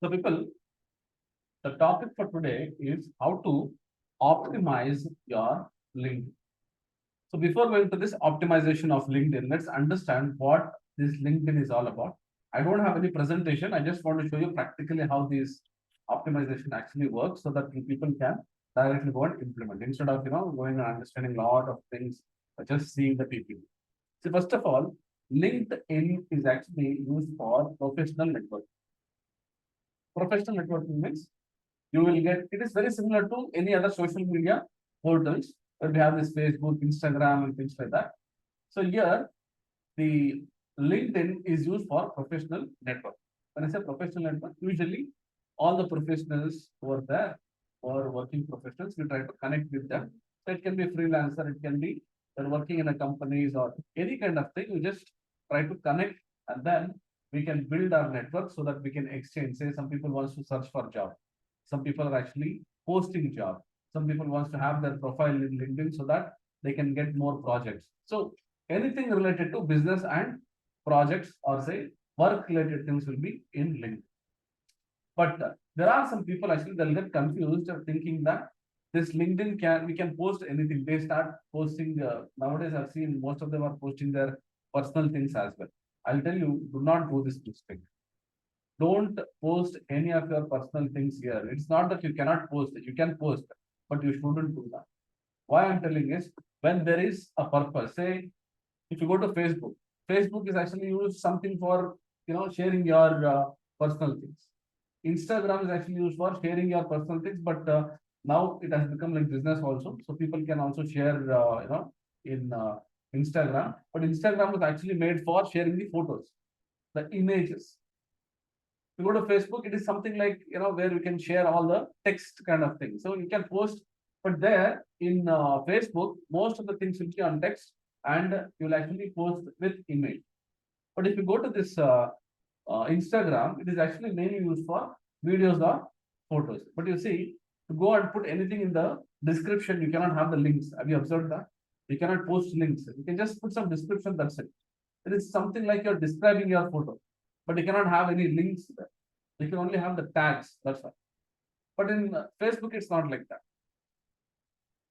So people, the topic for today is how to optimize your LinkedIn. So before going to this optimization of LinkedIn, let's understand what this LinkedIn is all about. I don't have any presentation. I just want to show you practically how this optimization actually works so that people can directly go and implement instead of going and understanding a lot of things or just seeing the PPT. So first of all, LinkedIn is actually used for professional networking. Professional networking means you will get it is very similar to any other social media portals where we have this Facebook, Instagram, and things like that. So here the LinkedIn is used for professional network. When I say professional network, usually all the professionals who are there or working professionals, we try to connect with them. So it can be a freelancer, it can be they're working in a companies or any kind of thing. We just try to connect and then we can build our network so that we can exchange. Say some people wants to search for job. Some people are actually posting job. Some people wants to have their profile in LinkedIn so that they can get more projects. So anything related to business and projects or say work related things will be in LinkedIn. But there are some people actually they'll get confused of thinking that this LinkedIn can we can post anything. They start posting nowadays. I've seen most of them are posting their personal things as well. I'll tell you, do not do this mistake. Don't post any of your personal things here. It's not that you cannot post it. You can post, but you shouldn't do that. Why I'm telling is when there is a purpose. Say if you go to Facebook, Facebook is actually used something for sharing your personal things. Instagram is actually used for sharing your personal things, but now it has become like business also. So people can also share, in Instagram. But Instagram was actually made for sharing the photos, the images. You go to Facebook, it is something like where you can share all the text kind of thing. So you can post, but there in Facebook, most of the things will be on text, and you'll actually post with image. But if you go to this Instagram, it is actually mainly used for videos or photos. But you see, to go and put anything in the description, you cannot have the links. Have you observed that? You cannot post links. You can just put some description. That's it. It is something like you're describing your photo, but you cannot have any links there. You can only have the tags. That's why. But in Facebook, it's not like that.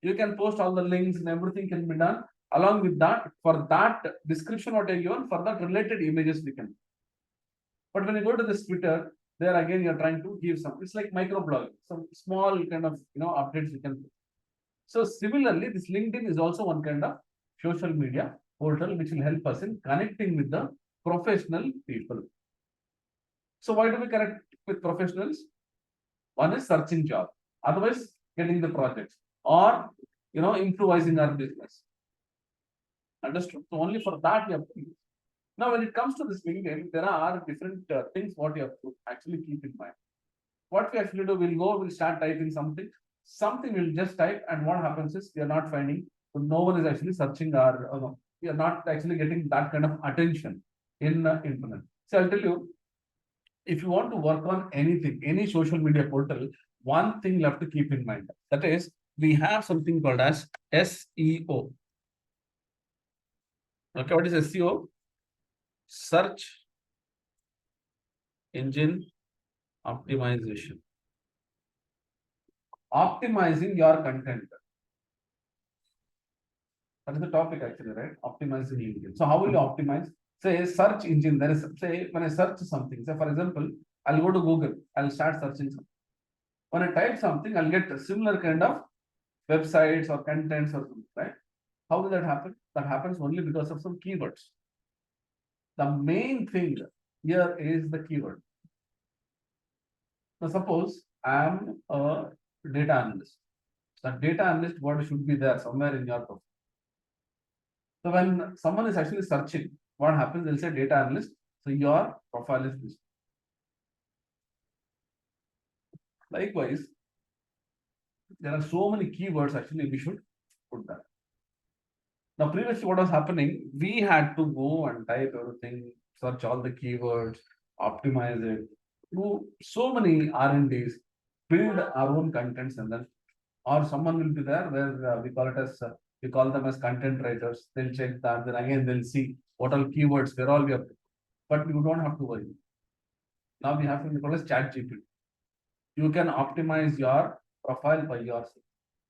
You can post all the links and everything can be done. Along with that, for that description what I given, for that related images we can. But when you go to this Twitter, there again you're trying to give some. It's like microblogging, some small kind of updates you can put. So similarly, this LinkedIn is also one kind of social media portal which will help us in connecting with the professional people. So why do we connect with professionals? One is searching job, otherwise getting the projects or improvising our business. Understood? So only for that we have to use. Now, when it comes to this LinkedIn, there are different things what you have to actually keep in mind. What we actually do, we'll start typing something. Something we'll just type, and what happens is we are not finding, so no one is actually searching our, we are not actually getting that kind of attention in internet. So I'll tell you, if you want to work on anything, any social media portal, one thing you have to keep in mind. That is, we have something called as SEO. Okay, what is SEO? Search engine optimization. Optimizing your content. That is the topic actually, right? Optimizing LinkedIn. So how will you optimize? Say search engine. There is say when I search something. Say for example, I'll go to Google. I'll start searching something. When I type something, I'll get a similar kind of websites or contents or something, right? How will that happen? That happens only because of some keywords. The main thing here is the keyword. Now suppose I am a data analyst. The data analyst word should be there somewhere in your profile. So when someone is actually searching, what happens? They'll say data analyst. So your profile is this. Likewise, there are so many keywords actually we should put that. Now previously what was happening, we had to go and type everything, search all the keywords, optimize it, do so many R&Ds, build our own contents and then, or someone will be there where we call them as content writers. They'll check that, then again they'll see what all keywords, where all we have to, but you don't have to worry. Now we have to call as ChatGPT. You can optimize your profile by yourself.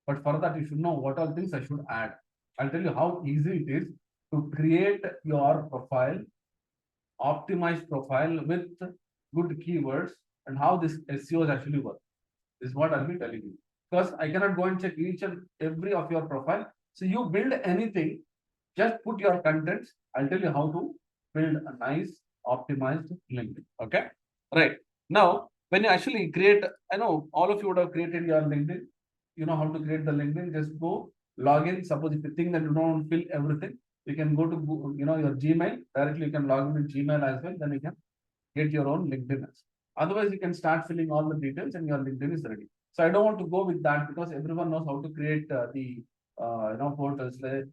But for that, you should know what all things I should add. I'll tell you how easy it is to create your profile, optimized profile with good keywords, and how this SEOs actually work. This is what I'll be telling you. Because I cannot go and check each and every of your profile. So you build anything, just put your contents. I'll tell you how to build a nice optimized LinkedIn. Okay. Right. Now, when you actually create, I know all of you would have created your LinkedIn. You know how to create the LinkedIn. Just go log in. Suppose if you think that you don't fill everything, you can go to your Gmail directly. You can log in with Gmail as well. Then you can get your own LinkedIn. Otherwise, you can start filling all the details and your LinkedIn is ready. So I don't want to go with that because everyone knows how to create the portals. Like,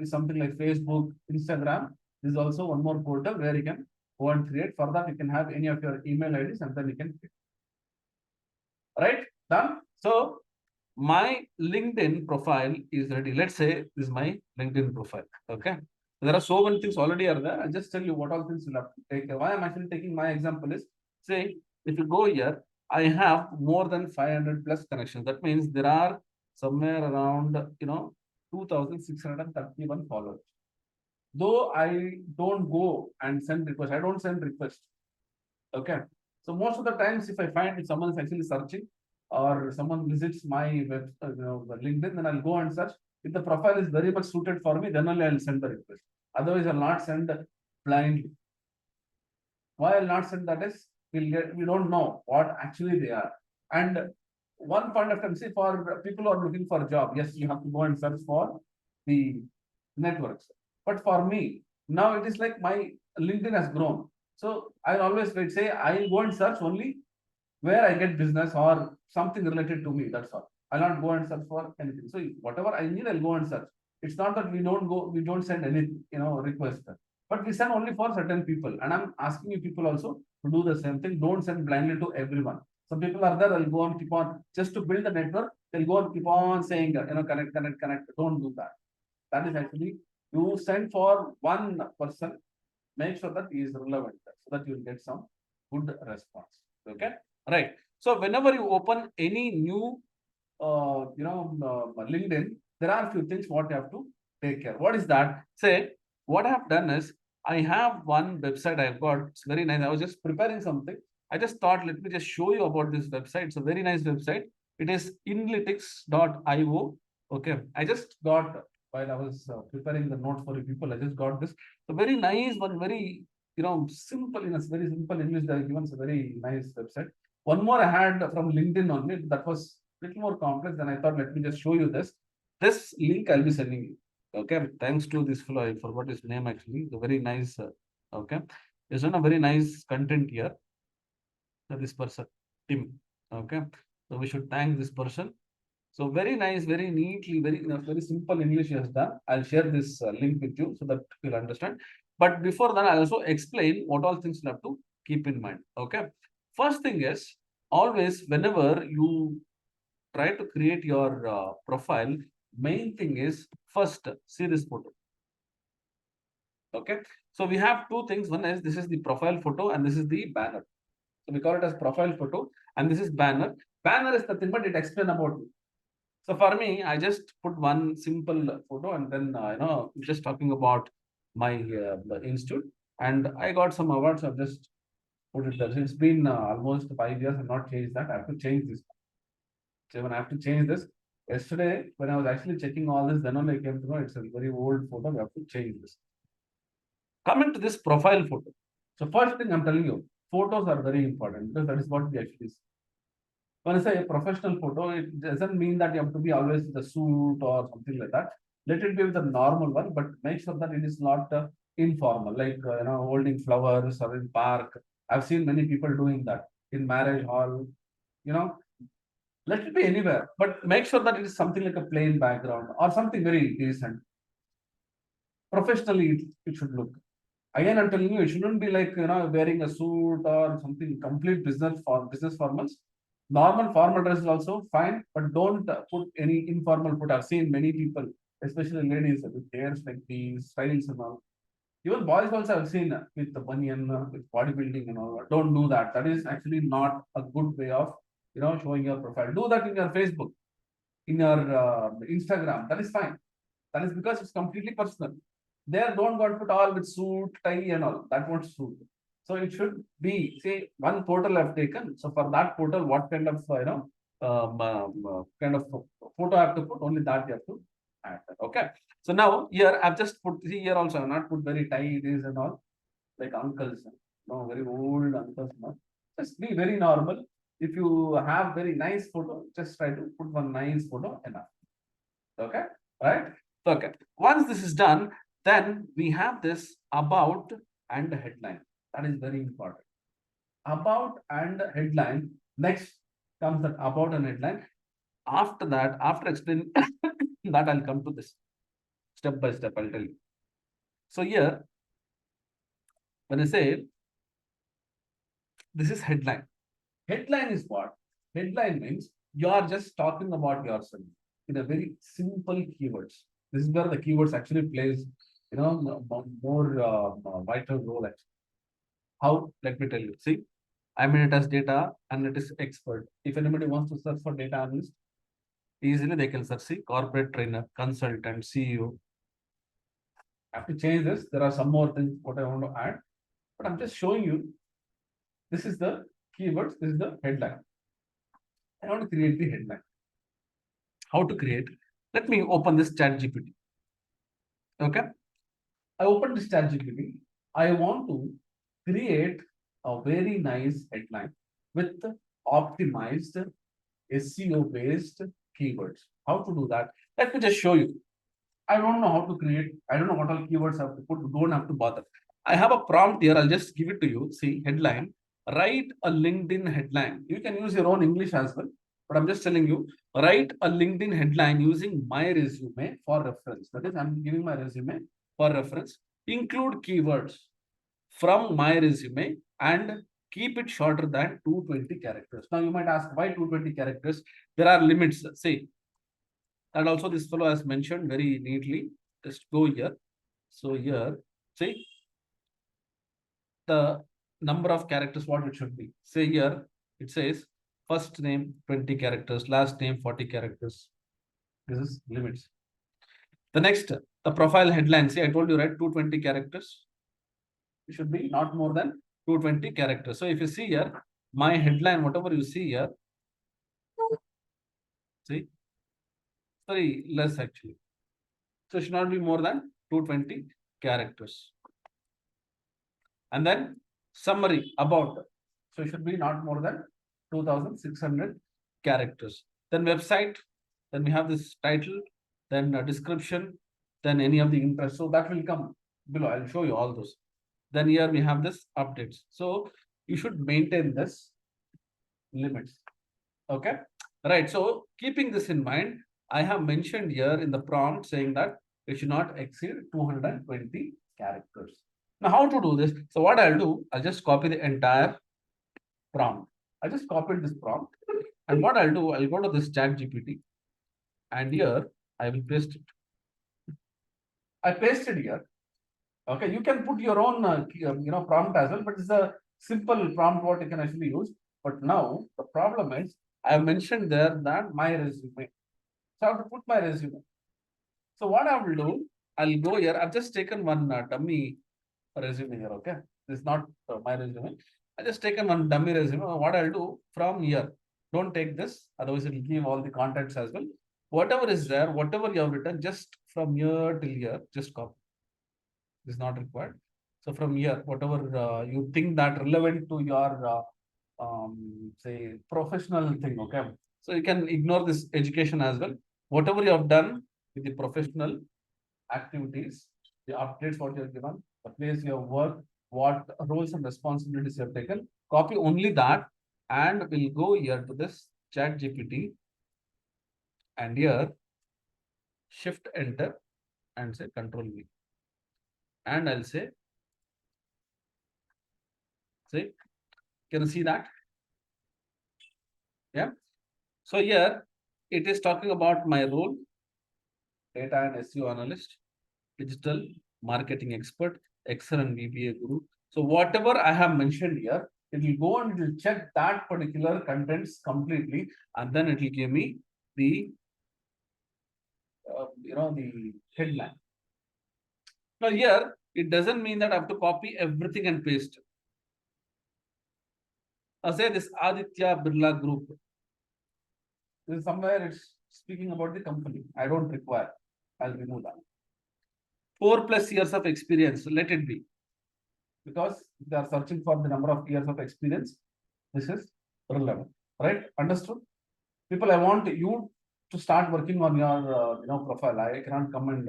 something like Facebook, Instagram. This is also one more portal where you can go and create. For that, you can have any of your email IDs and then you can create. Right? Done. So my LinkedIn profile is ready. Let's say this is my LinkedIn profile. Okay. There are so many things already are there. I'll just tell you what all things you have to take. Why I'm actually taking my example is, say, if you go here, I have more than 500 plus connections. That means there are somewhere around, 2,631 followers. Though I don't go and send requests, I don't send requests. Okay. So most of the times, if I find if someone is actually searching or someone visits my web, LinkedIn, then I'll go and search. If the profile is very much suited for me, then only I'll send the request. Otherwise, I'll not send blindly. Why I'll not send that is we don't know what actually they are. And one point of time, see, for people who are looking for a job, yes, you have to go and search for the networks. But for me, now it is like my LinkedIn has grown. So I'll always say I'll go and search only where I get business or something related to me. That's all. I'll not go and search for anything. So whatever I need, I'll go and search. It's not that we don't send any, request, but we send only for certain people. And I'm asking you people also to do the same thing. Don't send blindly to everyone. Some people are there, they'll go and keep on just to build the network. They'll go and keep on saying, connect, connect, connect. Don't do that. That is actually you send for one person, make sure that he is relevant so that you'll get some good response. Okay. Right. So whenever you open any new, LinkedIn, there are a few things what you have to take care. What is that? Say, what I have done is I have one website I've got. It's very nice. I was just preparing something. I just thought, let me just show you about this website. It's a very nice website. It is inlytics.io. Okay. I just got while I was preparing the notes for you people. I just got this. So very nice one, very simple in a very simple English they are given. It's a very nice website. One more I had from LinkedIn only. That was a little more complex. Then I thought, let me just show you this. This link I'll be sending you. Okay. Thanks to this fellow. I forgot his name actually. The very nice. Okay. There's done a very nice content here. So this person, Tim. Okay. So we should thank this person. So very nice, very neatly, very simple English he has done. I'll share this link with you so that you'll understand. But before that, I'll also explain what all things you have to keep in mind. Okay. First thing is always whenever you try to create your profile, main thing is first see this photo. Okay. So we have two things. One is this is the profile photo and this is the banner. So we call it as profile photo and this is banner. Banner is nothing but it explains about you. So for me, I just put one simple photo and then, just talking about my institute. And I got some awards. I've just put it there. So it's been almost 5 years. I've not changed that. I have to change this. So when I have to change this, yesterday, when I was actually checking all this, then only I came to know it's a very old photo. We have to change this. Coming to this profile photo. So first thing I'm telling you, photos are very important because that is what we actually see. When I say a professional photo, it doesn't mean that you have to be always with a suit or something like that. Let it be with a normal one, but make sure that it is not informal, like holding flowers or in park. I've seen many people doing that in marriage hall. You know, let it be anywhere, but make sure that it is something like a plain background or something very decent. Professionally, it should look. Again, I'm telling you, it shouldn't be like wearing a suit or something complete business formals. Normal formal dress is also fine, but don't put any informal put. I've seen many people, especially ladies, with hairs like these, styles and all. Even boys also I've seen with the bunion, with bodybuilding and all. Don't do that. That is actually not a good way of showing your profile. Do that in your Facebook, in your Instagram. That is fine. That is because it's completely personal. There, don't go and put all with suit, tie, and all. That won't suit. So it should be, say, one portal I've taken. So for that portal, what kind of kind of photo I have to put? Only that you have to add. Okay. So now here I've just put, see here also I've not put very tie this and all like uncles, no very old uncles. No, just be very normal. If you have very nice photo, just try to put one nice photo enough. Okay, right? Okay. Once this is done, then we have this about and headline. That is very important. About and headline. Next comes that about and headline. After that, after explaining that, I'll come to this step by step. I'll tell you. So here, when I say this is headline, headline is what? Headline means you are just talking about yourself in a very simple keywords. This is where the keywords actually plays, more vital role. Actually, how? Let me tell you. See, I mean it as data analytics expert. If anybody wants to search for data analyst, easily they can search. See, corporate trainer, consultant, CEO. I have to change this. There are some more things what I want to add, but I'm just showing you. This is the keywords. This is the headline. I want to create the headline. How to create? Let me open this chat GPT. Okay. I opened this chat GPT. I want to create a very nice headline with optimized SEO based keywords. How to do that? Let me just show you. I don't know how to create. I don't know what all keywords I have to put. Don't have to bother. I have a prompt here. I'll just give it to you. See, headline. Write a LinkedIn headline. You can use your own English as well. But I'm just telling you, write a LinkedIn headline using my resume for reference. That is, I'm giving my resume for reference. Include keywords from my resume and keep it shorter than 220 characters. Now you might ask why 220 characters? There are limits. See, and also this fellow has mentioned very neatly. Just go here. So here, see the number of characters what it should be. Say here, it says first name 20 characters, last name 40 characters. This is limits. The next, the profile headline. See, I told you, right? 220 characters. It should be not more than 220 characters. So if you see here, my headline, whatever you see here, see, very less actually. So it should not be more than 220 characters. And then summary about. So it should be not more than 2600 characters. Then website, then we have this title, then a description, then any of the interest. So that will come below. I'll show you all those. Then here we have this updates. So you should maintain this limits. Okay. Right. So keeping this in mind, I have mentioned here in the prompt saying that it should not exceed 220 characters. Now, how to do this? So what I'll do, I'll just copy the entire prompt. I just copied this prompt. And what I'll do, I'll go to this chat GPT. And here, I will paste it. I pasted here. Okay, you can put your own, prompt as well, but it's a simple prompt what you can actually use. But now the problem is, I have mentioned there that my resume. So I have to put my resume. So what I will do, I'll go here. I've just taken one dummy resume here. Okay, this is not my resume. I just taken one dummy resume. What I'll do from here, don't take this, otherwise it will give all the contacts as well. Whatever is there, whatever you have written, just from here till here, just copy. This is not required. So from here, whatever you think that relevant to your say professional thing, okay. So you can ignore this education as well. Whatever you have done with the professional activities, the updates what you have given, the place you have worked, what roles and responsibilities you have taken, copy only that, and we'll go here to this chat GPT, and here shift enter and say control V. And I'll say, can you see that? Yeah. So here it is talking about my role, data and SEO analyst, digital marketing expert, Excel and VBA Guru. So whatever I have mentioned here, it will go and it will check that particular contents completely, and then it will give me the the headline. Now here, it doesn't mean that I have to copy everything and paste. I'll say this Aditya Birla Group. This is somewhere it's speaking about the company. I don't require. I'll remove that. 4+ years of experience, let it be. Because they are searching for the number of years of experience. This is relevant, right? Understood? People, I want you to start working on your profile. I cannot come and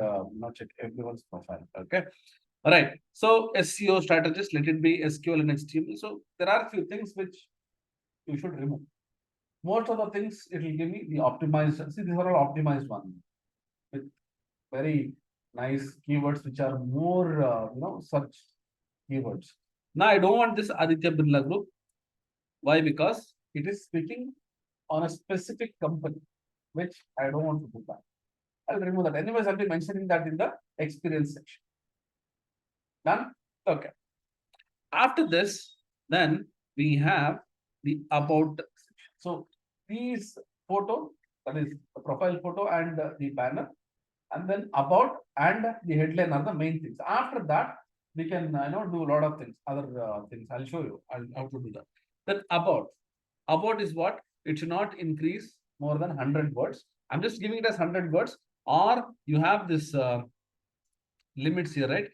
check everyone's profile. Okay. All right. So SEO strategist, let it be SQL and HTML. So there are a few things which you should remove. Most of the things it will give me the optimized. See, these are all optimized ones with very nice keywords which are more search keywords. Now I don't want this Aditya Birla Group. Why? Because it is speaking on a specific company, which I don't want to do that. I'll remove that. Anyways, I'll be mentioning that in the experience section. Done? Okay. After this, then we have the about section. So these photo, that is the profile photo and the banner, and then about and the headline are the main things. After that, we can do a lot of things, other things. I'll show you how to do that. Then about is what? It should not increase more than 100 words. I'm just giving it as 100 words, or you have this limits here, right?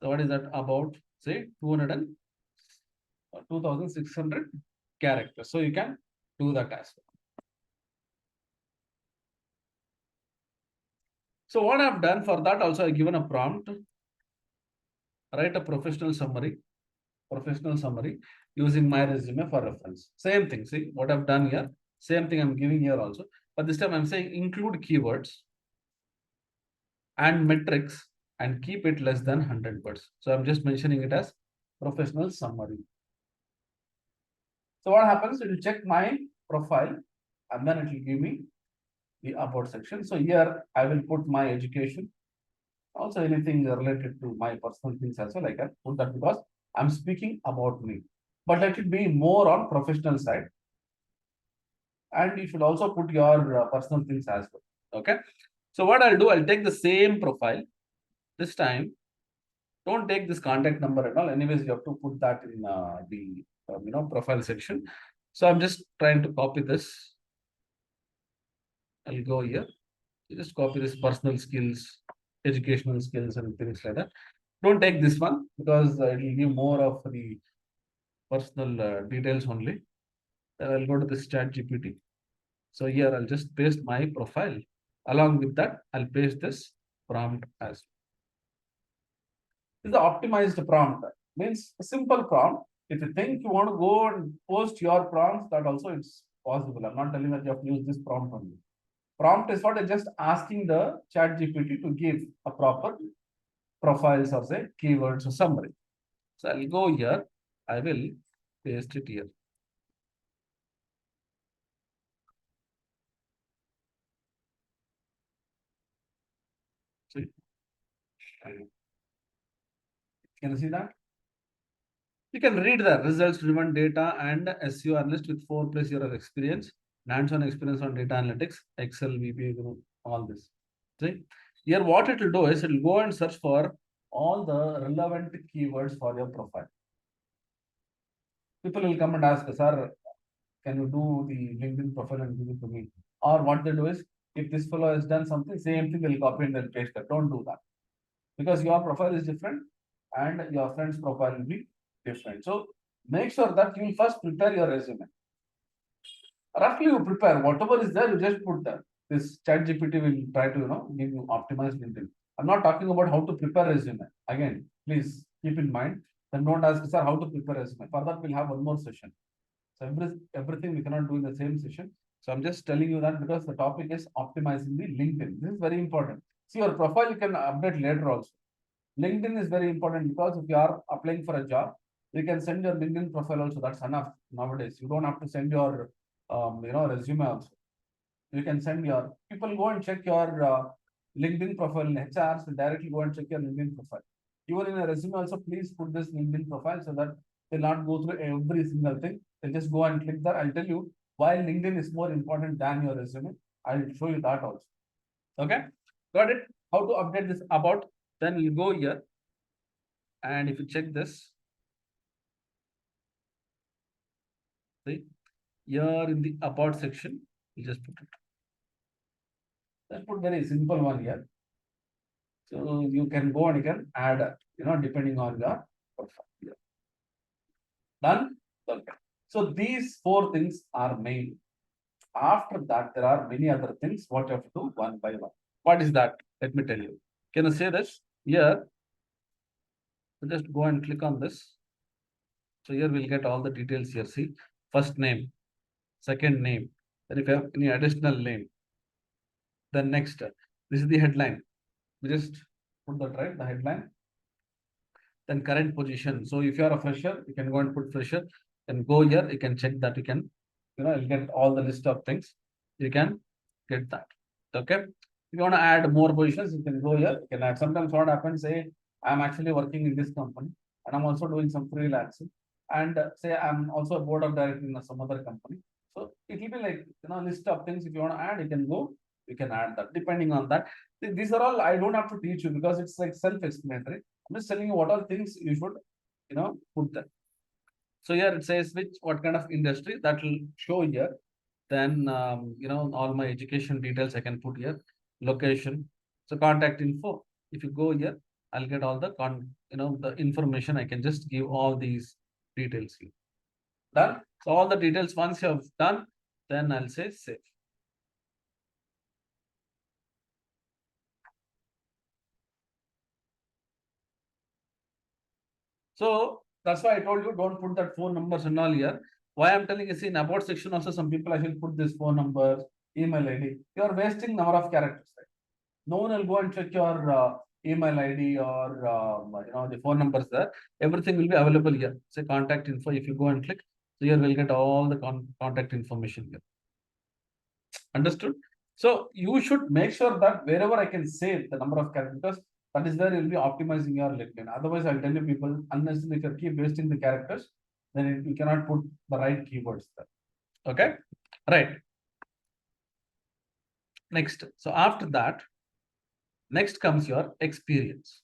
So what is that? About, say, 2600 characters. So you can do that as well. So what I've done for that also, I've given a prompt. Write a professional summary using my resume for reference. Same thing. See what I've done here. Same thing I'm giving here also. But this time I'm saying include keywords and metrics and keep it less than 100 words. So I'm just mentioning it as professional summary. So what happens? It will check my profile and then it will give me the about section. So here I will put my education. Also anything related to my personal things as well. I can put that because I'm speaking about me. But let it be more on professional side. And you should also put your personal things as well. Okay. So what I'll do, I'll take the same profile. This time, don't take this contact number and all. Anyways, you have to put that in the profile section. So I'm just trying to copy this. I'll go here. You just copy this personal skills, educational skills, and things like that. Don't take this one because it will give more of the personal details only. Then I'll go to this ChatGPT. So here I'll just paste my profile. Along with that, I'll paste this prompt as well. This is the optimized prompt. Means a simple prompt. If you think you want to go and post your prompts, that also it's possible. I'm not telling that you have to use this prompt only. Prompt is what I'm just asking the ChatGPT to give a proper profiles or say keywords or summary. So I'll go here. I will paste it here. See? Can you see that? You can read the results driven data and SEO analyst with 4+ years of experience, hands-on experience on data analytics, Excel, VBA Group, all this. See? Here, what it will do is it will go and search for all the relevant keywords for your profile. People will come and ask, sir, can you do the LinkedIn profile and give it to me? Or what they do is, if this fellow has done something, same thing they'll copy and they'll paste that. Don't do that. Because your profile is different and your friend's profile will be different. So make sure that you first prepare your resume. Roughly you prepare whatever is there, you just put there. This ChatGPT will try to give you optimized LinkedIn. I'm not talking about how to prepare resume. Again, please keep in mind. Then don't ask, sir, how to prepare resume. For that, we'll have one more session. So everything we cannot do in the same session. So I'm just telling you that because the topic is optimizing the LinkedIn. This is very important. See, your profile you can update later also. LinkedIn is very important because if you are applying for a job, you can send your LinkedIn profile also. That's enough nowadays. You don't have to send your resume also. You can send your people go and check your LinkedIn profile in HRs will directly go and check your LinkedIn profile. Even in a resume also, please put this LinkedIn profile so that they'll not go through every single thing. They'll just go and click there. I'll tell you why LinkedIn is more important than your resume. I'll show you that also. Okay, got it? How to update this about? Then we'll go here, and if you check this, see here in the about section, you just put it. Let's put very simple one here. So you can go and you can add, depending on your profile. Here. Done? Okay. So these four things are main. After that, there are many other things what you have to do one by one. What is that? Let me tell you. Can I say this? Here, just go and click on this. So here we'll get all the details here. See, first name, second name. Then if you have any additional name, then next, this is the headline. We just put that right, the headline. Then current position. So if you are a fresher, you can go and put fresher. Then go here, you can check that you can, you'll get all the list of things. You can get that. Okay. If you want to add more positions, you can go here. You can add. Sometimes what happens, say, I'm actually working in this company and I'm also doing some freelancing. And say I'm also a board of directors in some other company. So it will be like, list of things. If you want to add, you can go, you can add that depending on that. These are all I don't have to teach you because it's like self-explanatory. I'm just telling you what are things you should, put there. So here it says what kind of industry that will show here. Then, all my education details I can put here, location. So contact info. If you go here, I'll get all the the information. I can just give all these details here. Done. So all the details once you have done, then I'll say save. So that's why I told you don't put that phone numbers and all here. Why I'm telling you, see in about section also some people actually put this phone number, email ID. You are wasting number of characters. Right? No one will go and check your email ID or the phone numbers there. Everything will be available here. Say contact info. If you go and click, so here we'll get all the contact information here. Understood? So you should make sure that wherever I can save the number of characters, because that is where you'll be optimizing your LinkedIn. Otherwise, I'll tell you people, unless if you keep wasting the characters, then you cannot put the right keywords there. Okay, right. Next, so after that, next comes your experience.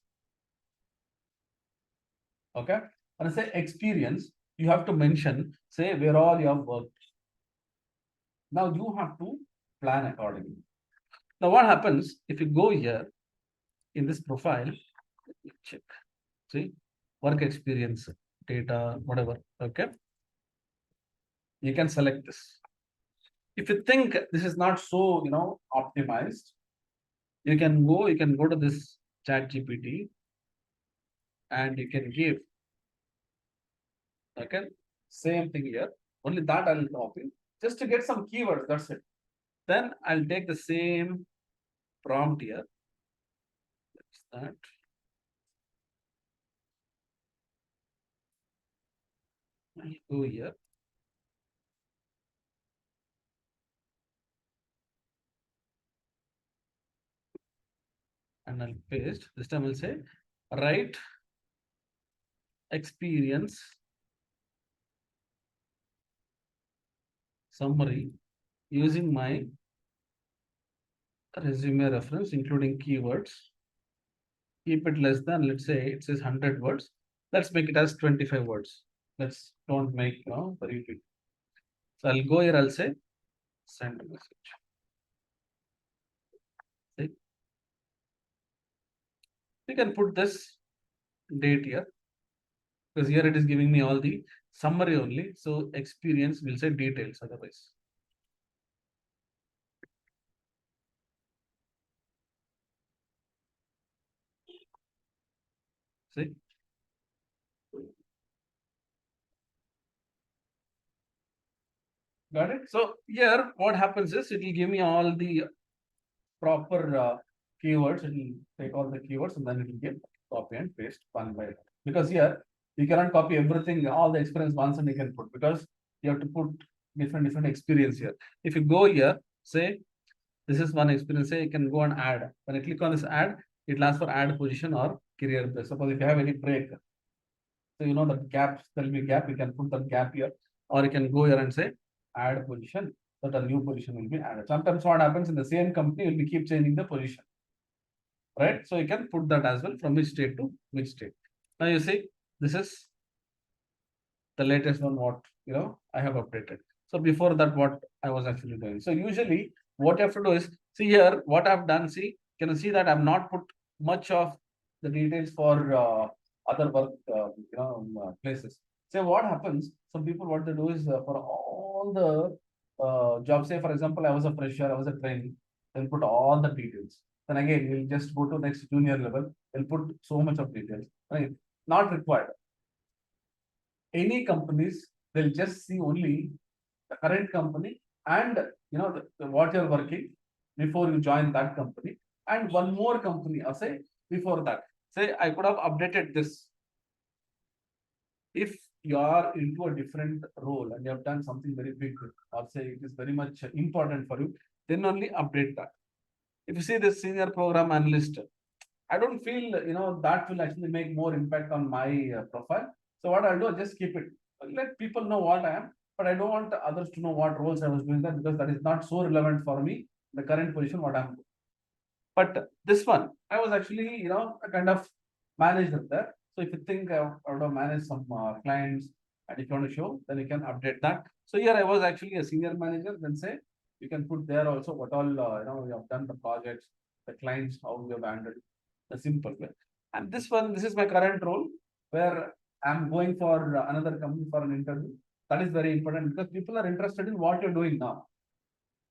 Okay, when I say experience, you have to mention, say where all you have worked. Now you have to plan accordingly. Now what happens if you go here in this profile, check, see, work experience, data, whatever, okay? You can select this. If you think this is not so, optimized, you can go to this ChatGPT and you can give, okay, same thing here, only that I'll copy, just to get some keywords, that's it. Then I'll take the same prompt here, that's that. I'll go here. And I'll paste. This time I'll say write experience summary using my resume reference, including keywords. Keep it less than, let's say it says 100 words. Let's make it as 25 words. Let's don't make very big. So I'll go here, I'll say send a message. See? You can put this date here because here it is giving me all the summary only. So experience will say details otherwise. See? Got it? So here what happens is it will give me all the proper keywords. It will take all the keywords and then it will give copy and paste one by one. Because here you cannot copy everything, all the experience once and you can put, because you have to put different experience here. If you go here, say this is one experience, say you can go and add. When I click on this add, it will ask for add position or career break. Suppose if you have any break, so you know that gap, there'll be gap, you can put that gap here, or you can go here and say add position, that a new position will be added. Sometimes what happens in the same company, you'll be keep changing the position, right? So you can put that as well from which state to which state. Now you see, this is the latest one what I have updated. So before that, what I was actually doing. So usually what you have to do is see here what I've done. See, can you see that I've not put much of the details for other work places. So what happens? Some people what they do is for all the jobs. Say for example, I was a fresher, I was a trainee. They'll put all the details. Then again, we'll just go to next junior level. They'll put so much of details. Right? Not required. Any companies, they'll just see only the current company and what you're working before you join that company, and one more company, or say before that. Say I could have updated this. If you are into a different role and you have done something very big, or say it is very much important for you, then only update that. If you see this senior program analyst, I don't feel that will actually make more impact on my profile. So what I'll do, I'll just keep it. Let people know what I am, but I don't want others to know what roles I was doing there, because that is not so relevant for me, the current position, what I'm doing. But this one, I was actually, a kind of manager there. So if you think I would have managed some clients, and if you want to show, then you can update that. So here I was actually a senior manager. Then say you can put there also what all you have done, the projects, the clients, how you have handled, the simple way. And this one, this is my current role, where I'm going for another company for an interview. That is very important, because people are interested in what you're doing now.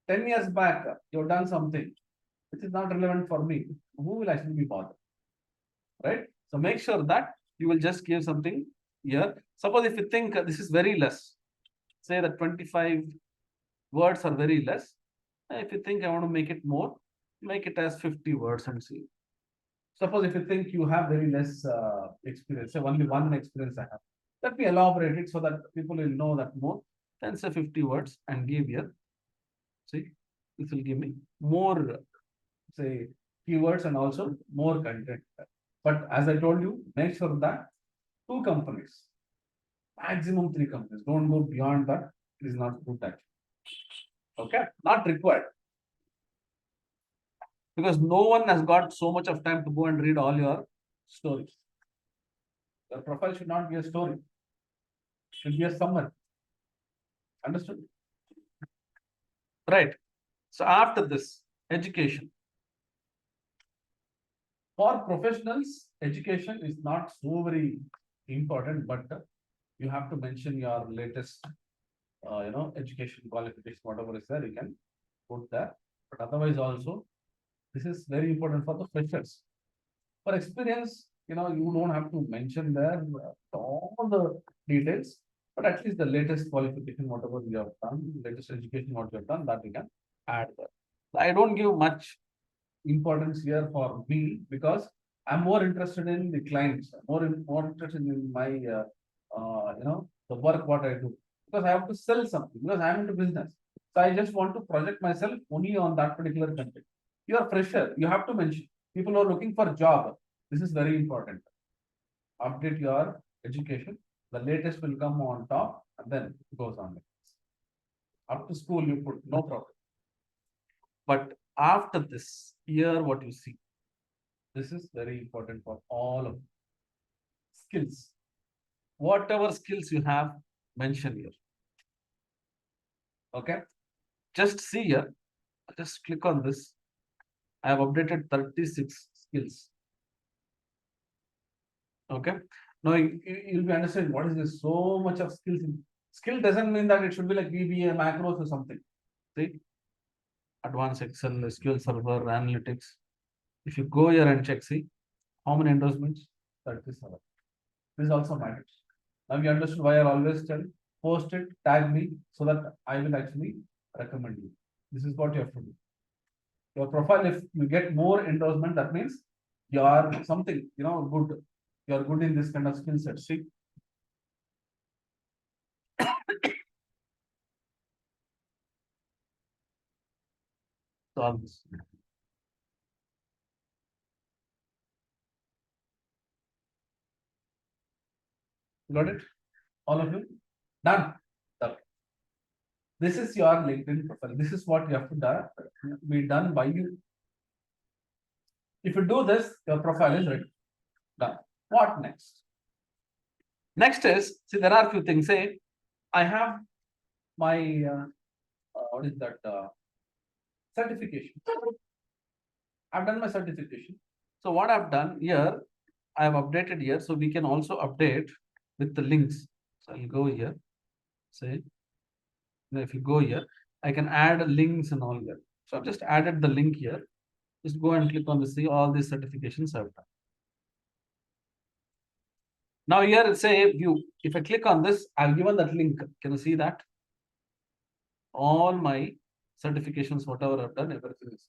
10 years back, you've done something which is not relevant for me. Who will actually be bothered? Right? So make sure that you will just give something here. Suppose if you think this is very less, say that 25 words are very less. If you think I want to make it more, make it as 50 words and see. Suppose if you think you have very less experience, say only one experience I have, let me elaborate it so that people will know that more. Then say 50 words and give here. See, this will give me more, say, keywords and also more content. But as I told you, make sure that 2 companies, maximum 3 companies, don't go beyond that. It is not good actually. Okay, not required. Because no one has got so much of time to go and read all your stories. Your profile should not be a story, it should be a summary. Understood? Right. So after this, education. For professionals, education is not so very important, but you have to mention your latest, education qualification, whatever is there, you can put that. But otherwise also, this is very important for the freshers. For experience, you don't have to mention there all the details, but at least the latest qualification, whatever you have done, latest education, what you have done, that you can add there. I don't give much importance here for me, because I'm more interested in the clients, more interested in my, the work what I do, because I have to sell something, because I'm into business. So I just want to project myself only on that particular content. You are fresher, you have to mention. People are looking for job. This is very important. Update your education. The latest will come on top, and then it goes on. Up to school, you put no problem. But after this, here what you see, this is very important for all of you. Skills. Whatever skills you have, mention here. Okay. Just see here. Just click on this. I have updated 36 skills. Okay. Now you'll be understanding what is this, so much of skills. Skill doesn't mean that it should be like VBA, macros or something. See, advanced Excel, SQL Server, analytics. If you go here and check, see how many endorsements? 37. This also matters. Now you understood why I always tell, post it, tag me, so that I will actually recommend you. This is what you have to do. Your profile, if you get more endorsement, that means you are something, good. You are good in this kind of skill set. See. Solve this. Got it? All of you? Done. Okay. This is your LinkedIn profile. This is what you have to be done by you. If you do this, your profile is ready. Done. What next? Next is, see, there are a few things. Say, I have my, what is that? Certification. I've done my certification. So what I've done here, I have updated here. So we can also update with the links. So I'll go here. Say, if you go here, I can add links and all here. So I've just added the link here. Just go and click on the see all these certifications I've done. Now here it say view. If I click on this, I've given that link. Can you see that? All my certifications, whatever I've done, everything is.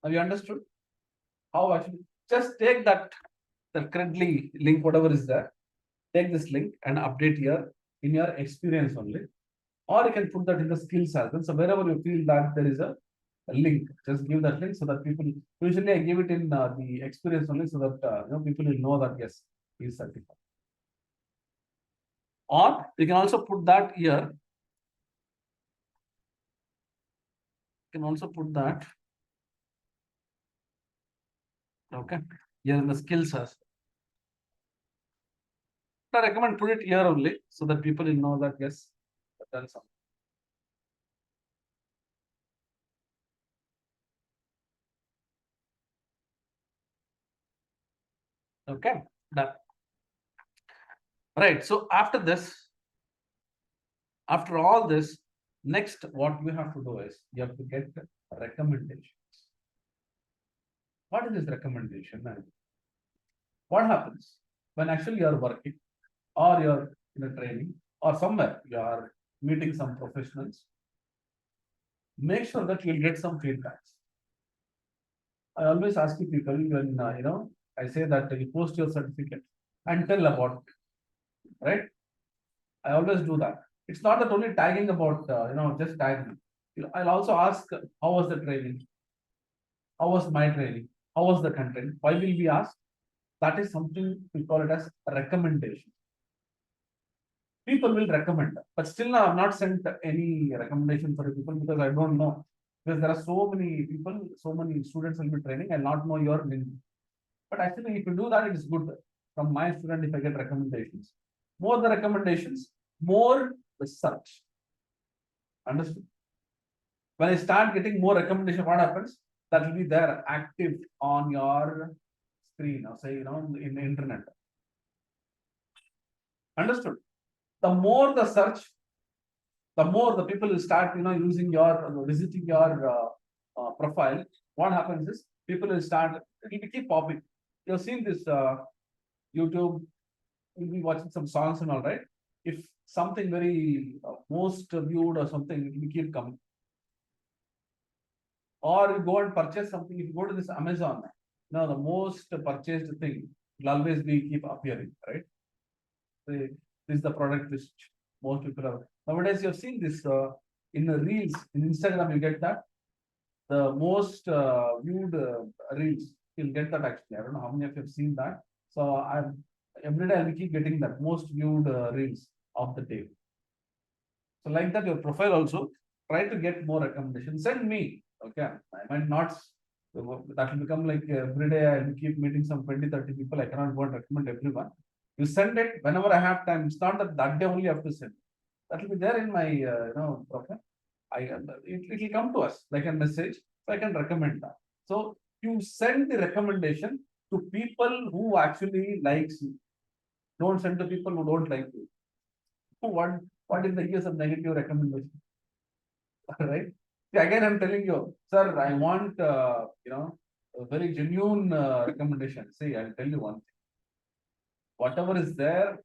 Have you understood? How actually? Just take that the Credly link, whatever is there. Take this link and update here in your experience only. Or you can put that in the skills as well. So wherever you feel that there is a link, just give that link so that people, usually I give it in the experience only so that people will know that yes, he is certified. Or you can also put that here. You can also put that. Okay, here in the skills as well. I recommend put it here only so that people will know that yes, that is something. Okay, done. Right. So after this, after all this, next what we have to do is you have to get recommendations. What is this recommendation? And what happens when actually you're working or you're in a training or somewhere you are meeting some professionals? Make sure that you'll get some feedbacks. I always ask you people when I say that you post your certificate and tell about it, right? I always do that. It's not that only tagging about just tagging. I'll also ask how was the training, how was my training, how was the content. Why will we ask? That is something we call it as a recommendation. People will recommend, but still now I've not sent any recommendation for people because I don't know. Because there are so many people, so many students will be training. I'll not know your link. But actually, if you do that, it is good. From my student, if I get recommendations, more the recommendations, more the search. Understood? When I start getting more recommendation, what happens? That will be there active on your screen, or say, in the internet. Understood? The more the search, the more the people will start, using your, visiting your profile. What happens is people will start, it will keep popping. You've seen this YouTube, you'll be watching some songs and all, right? If something very most viewed or something, it will keep coming. Or you go and purchase something, if you go to this Amazon, the most purchased thing will always be keep appearing, right? This is the product list most people have. Nowadays, you have seen this in the reels, in Instagram, you get that. The most viewed reels, you'll get that actually. I don't know how many of you have seen that. So every day I'll keep getting that most viewed reels of the day. So like that, your profile also, try to get more recommendations. Send me. Okay. I might not, that will become like every day I'll keep meeting some 20, 30 people. I cannot go and recommend everyone. You send it whenever I have time. It's not that day only I have to send. That will be there in my profile. It will come to us like a message, so I can recommend that. So you send the recommendation to people who actually likes you. Don't send to people who don't like you. What is the use of negative recommendation? Right? See, again, I'm telling you, sir, I want a very genuine recommendation. See, I'll tell you one thing. Whatever is there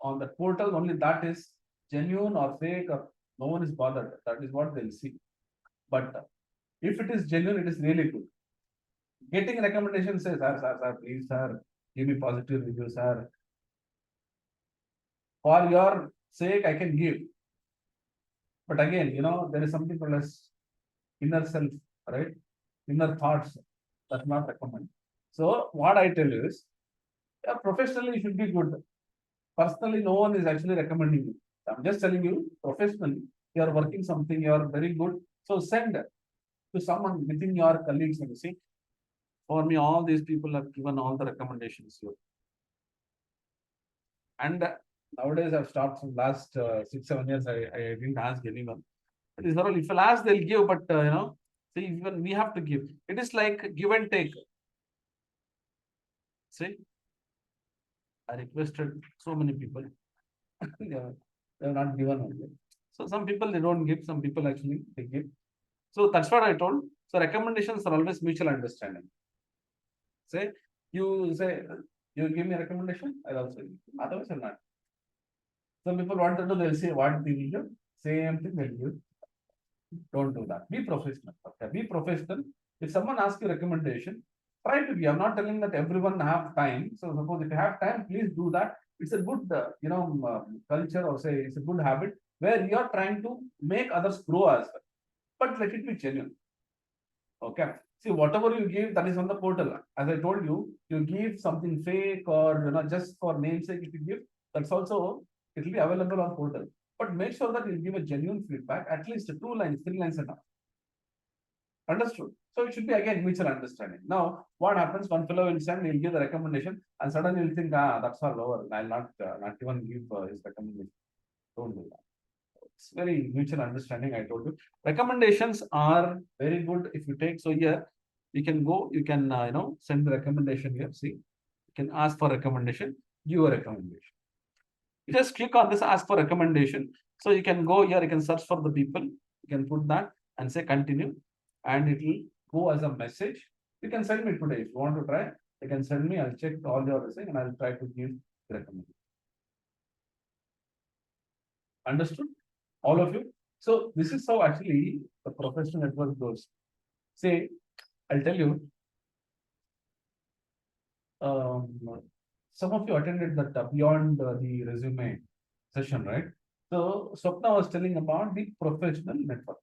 on the portal, only that is genuine or fake, or no one is bothered. That is what they'll see. But if it is genuine, it is really good. Getting recommendations says, sir, please, sir, give me positive reviews, sir. For your sake, I can give. But again, there is something called as inner self, right? Inner thoughts that not recommend. So what I tell you is, Yeah, professionally, you should be good. Personally, no one is actually recommending you. I'm just telling you, professionally, you are working something, you are very good. So send to someone within your colleagues and see, for me, all these people have given all the recommendations here. And nowadays, I've started from last 6, 7 years. I didn't ask anyone. It is all, if I'll ask, they'll give, but see, even we have to give. It is like give and take. See, I requested so many people. They're not given only. So some people they don't give, some people actually they give. So that's what I told. So recommendations are always mutual understanding. Say you say you give me a recommendation, I'll also give. Otherwise, I'll not. Some people want to do, they'll say what they will do. Same thing they'll give. Don't do that. Be professional. Okay. Be professional. If someone asks you recommendation, try to be. I'm not telling that everyone have time. So suppose if you have time, please do that. It's a good, culture or say it's a good habit where you are trying to make others grow as well. But let it be genuine. Okay. See, whatever you give, that is on the portal. As I told you, you give something fake or just for namesake, if you give, that's also it will be available on portal. But make sure that you give a genuine feedback, at least 2 lines, 3 lines enough. Understood. So it should be again mutual understanding. Now, what happens? One fellow will send, he'll give the recommendation, and suddenly you'll think, that's all lower. I'll not even give his recommendation. Don't do that. It's very mutual understanding. I told you, recommendations are very good if you take. So here, you can go, you can send the recommendation here. See, you can ask for recommendation, give a recommendation. You just click on this, ask for recommendation. So you can go here, you can search for the people, you can put that and say continue, and it will go as a message. You can send me today if you want to try. You can send me, I'll check all your thing and I'll try to give the recommendation. Understood? All of you? So this is how actually the professional network goes. Say, I'll tell you, some of you attended that beyond the resume session, right? So Swapna was telling about the professional network,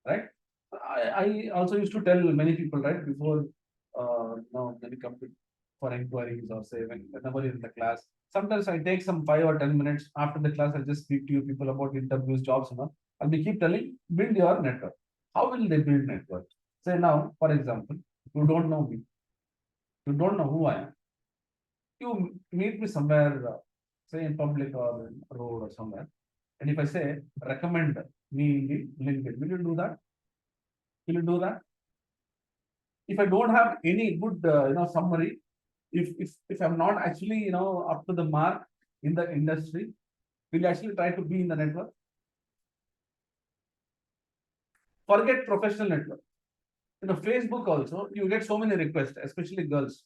right? I also used to tell many people, right, before when you come to for inquiries or say whenever you're in the class. Sometimes I take some 5 or 10 minutes after the class. I'll just speak to you people about interviews, jobs, I'll be keep telling, build your network. How will they build network? Say now, for example, you don't know me, you don't know who I am. You meet me somewhere, say in public or in road or somewhere, and if I say recommend me in LinkedIn, will you do that? Will you do that? If I don't have any good, summary, if I'm not actually, up to the mark in the industry, will you actually try to be in the network? Forget professional network. Facebook also, you get so many requests, especially girls.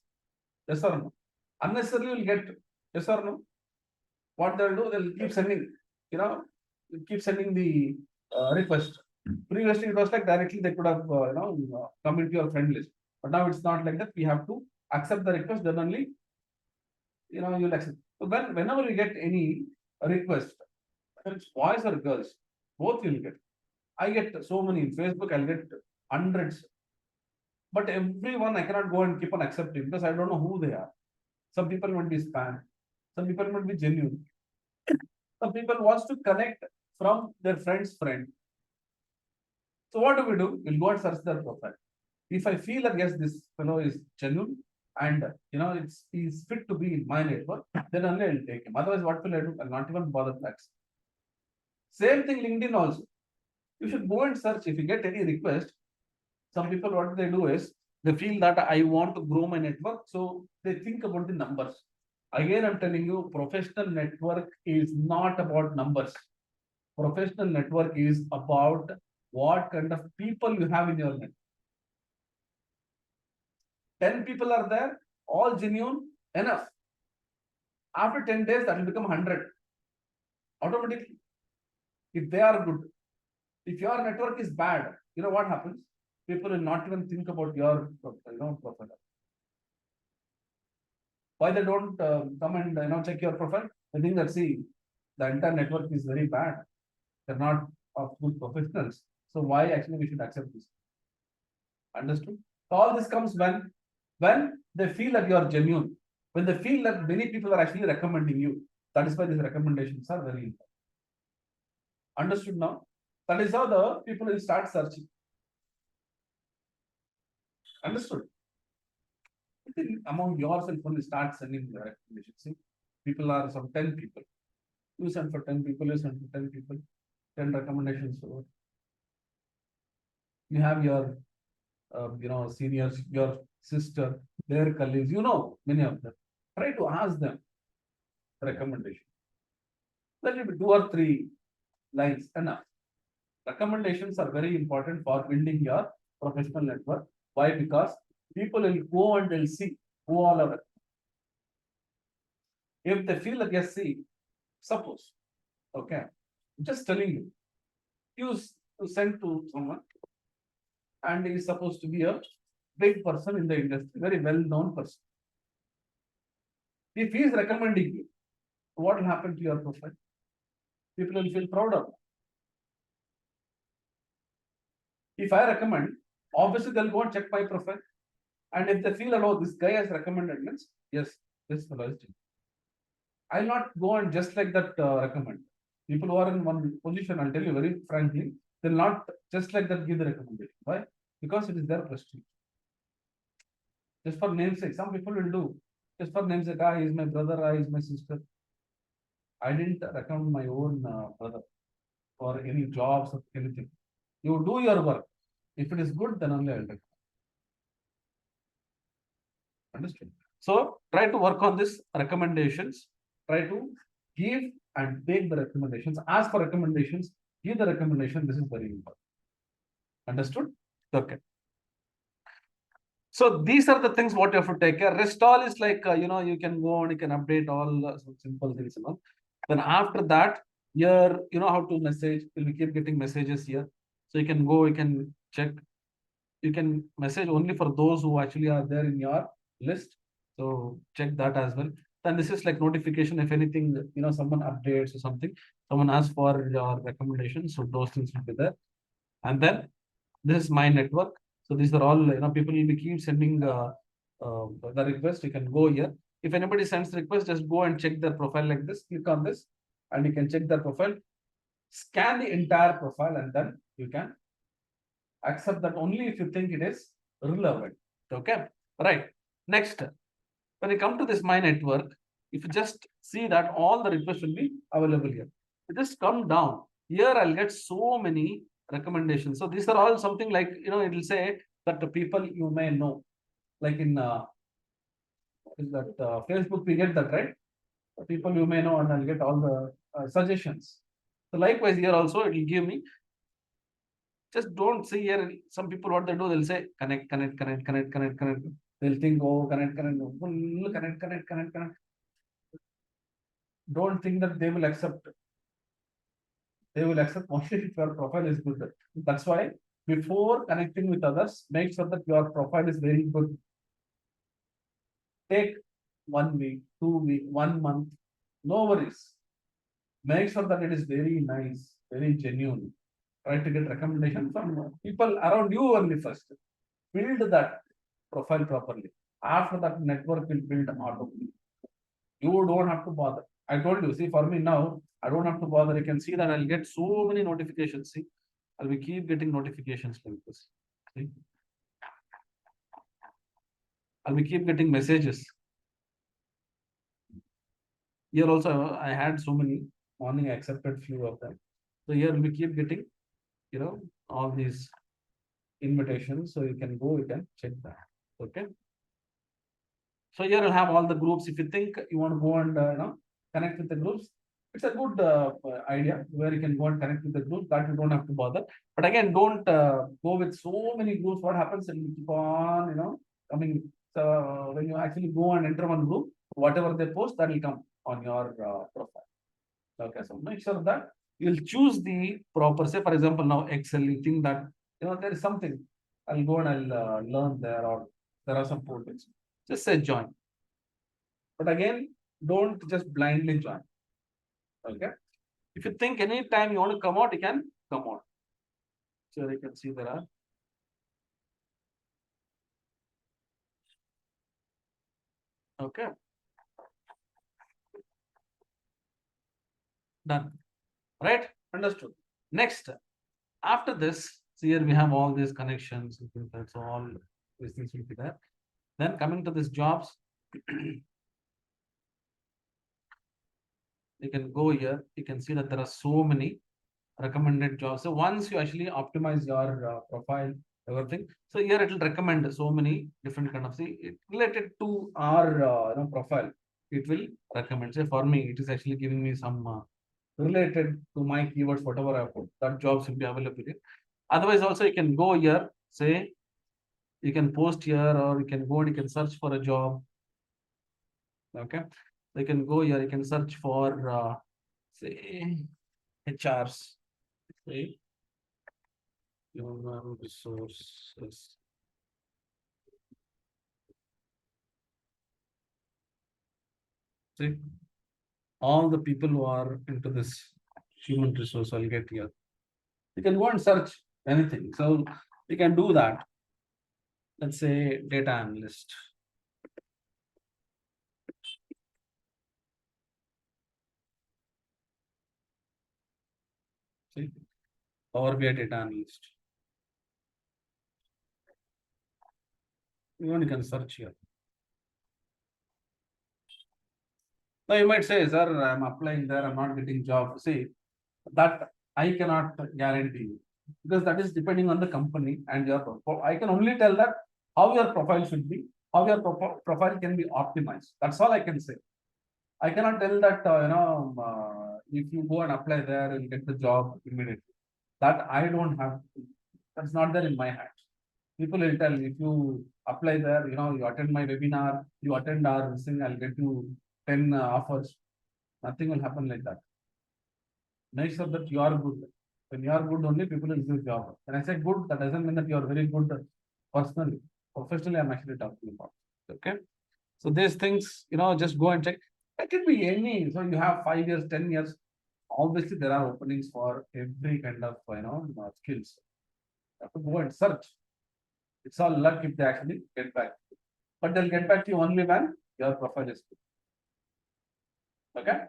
Yes or no? Unnecessarily you'll get yes or no. What they'll do, they'll keep sending, keep sending the request. Previously, it was like directly they could have, come into your friend list. But now it's not like that. We have to accept the request, then only, you'll accept. So whenever you get any request, whether it's boys or girls, both you'll get. I get so many in Facebook, I'll get hundreds. But everyone I cannot go and keep on accepting because I don't know who they are. Some people might be spam, some people might be genuine. Some people wants to connect from their friend's friend. So what do? We'll go and search their profile. If I feel that yes, this fellow is genuine and he's fit to be in my network, then only I'll take him. Otherwise, what will I do? I'll not even bother that. Same thing LinkedIn also. You should go and search. If you get any request, some people what they do is they feel that I want to grow my network, so they think about the numbers. Again, I'm telling you, professional network is not about numbers. Professional network is about what kind of people you have in your network. 10 people are there, all genuine, enough. After 10 days, that will become 100 automatically. If they are good. If your network is bad, you know what happens? People will not even think about your profile. Why they don't come and check your profile? I think that see, the entire network is very bad. They're not of good professionals. So why actually we should accept this? Understood? So all this comes when they feel that you are genuine. When they feel that many people are actually recommending you, that is why these recommendations are very important. Understood now? That is how the people will start searching. Understood? Among yourself, when you start sending the recommendations, see, people are some 10 people. You send for 10 people, you send for 10 people, 10 recommendations. So you have your, seniors, your sister, their colleagues, many of them. Try to ask them recommendation. Let it be 2 or 3 lines enough. Recommendations are very important for building your professional network. Why? Because people will go and they'll see who all are. If they feel like, yes, see, suppose, okay, just telling you, you send to someone and he is supposed to be a big person in the industry, very well-known person. If he is recommending you, what will happen to your profile? People will feel proud of. If I recommend, obviously they'll go and check my profile. And if they feel, oh, this guy has recommended, means yes, this fellow is doing. I'll not go and just like that recommend. People who are in one position, I'll tell you very frankly, they'll not just like that give the recommendation. Why? Because it is their prestige. Just for namesake, some people will do. Just for namesake, he is my brother, he is my sister. I didn't recommend my own brother for any jobs or anything. You do your work. If it is good, then only I'll recommend. Understood? So try to work on this recommendations. Try to give and take the recommendations. Ask for recommendations. Give the recommendation. This is very important. Understood? Okay. So these are the things what you have to take care. Rest all is like you can go and you can update all some simple things. Then after that, here how to message. We keep getting messages here. So you can go. You can check. You can message only for those who actually are there in your list. So check that as well. Then this is like notification if anything, someone updates or something, someone asks for your recommendation. So those things will be there. And then this is my network. So these are all, people will be keep sending the request. You can go here. If anybody sends the request, just go and check their profile like this. Click on this and you can check their profile. Scan the entire profile and then you can accept that only if you think it is relevant. Okay. Right. Next, when you come to this my network, if you just see that all the requests will be available here, you just come down here. I'll get so many recommendations. So these are all something like it will say that the people you may know, like in is that Facebook we get that, right? The people you may know, and I'll get all the suggestions. So likewise here also it will give me. Just don't see here. Some people what they do, they'll say connect. They'll think, oh, connect. Don't think that they will accept. They will accept only if your profile is good. That's why before connecting with others, make sure that your profile is very good. Take 1 week, 2 weeks, 1 month, no worries. Make sure that it is very nice, very genuine. Try to get recommendation from people around you only first. Build that profile properly. After that, network will build automatically. You don't have to bother. I told you, see, for me now, I don't have to bother. You can see that I'll get so many notifications. See, I'll be keep getting notifications like this. See? I'll be keep getting messages. Here also, I had so many. Morning, I accepted few of them. So here we keep getting, all these invitations. So you can go, you can check that. Okay. So here you have all the groups. If you think you want to go and connect with the groups, it's a good idea where you can go and connect with the group. That you don't have to bother. But again, don't go with so many groups. What happens? It will keep on coming. So when you actually go and enter one group, whatever they post, that will come on your profile. Okay, so make sure that you'll choose the proper. Say for example, now Excel. You think that there is something. I'll go and I'll learn there, or there are some portals. Just say join. But again, don't just blindly join. Okay. If you think any time you want to come out, you can come out. So you can see there are. Okay. Done. Right? Understood. Next, after this, so here we have all these connections. So all these things will be there. Then coming to this jobs, you can go here. You can see that there are so many recommended jobs. So once you actually optimize your profile, everything. So here it will recommend so many different kind of related to our profile. It will recommend. Say for me, it is actually giving me some related to my keywords, whatever I put. That jobs will be available here. Otherwise, also you can go here. Say you can post here, or you can go and you can search for a job. Okay, you can go here. You can search for say HRs. Say human resources. See, all the people who are into this human resource, I'll get here. You can go and search anything. So you can do that. Let's say data analyst. See, Power BI data analyst. Even you can search here. Now you might say, sir, I'm applying there, I'm not getting job. See, that I cannot guarantee you, because that is depending on the company and your profile. I can only tell that how your profile should be, how your profile can be optimized. That's all I can say. I cannot tell that if you go and apply there and get the job immediately. That I don't have. That's not there in my hands. People will tell, if you apply there, you attend my webinar, you attend our thing, I'll get you 10 offers. Nothing will happen like that. Make sure that you are good. When you are good, only people will give you job. When I say good, that doesn't mean that you are very good personally. Professionally, I'm actually talking about. Okay. So these things, just go and check. It can be any. So you have 5 years, 10 years. Obviously, there are openings for every kind of skills. You have to go and search. It's all luck if they actually get back. But they'll get back to you only when your profile is good. Okay.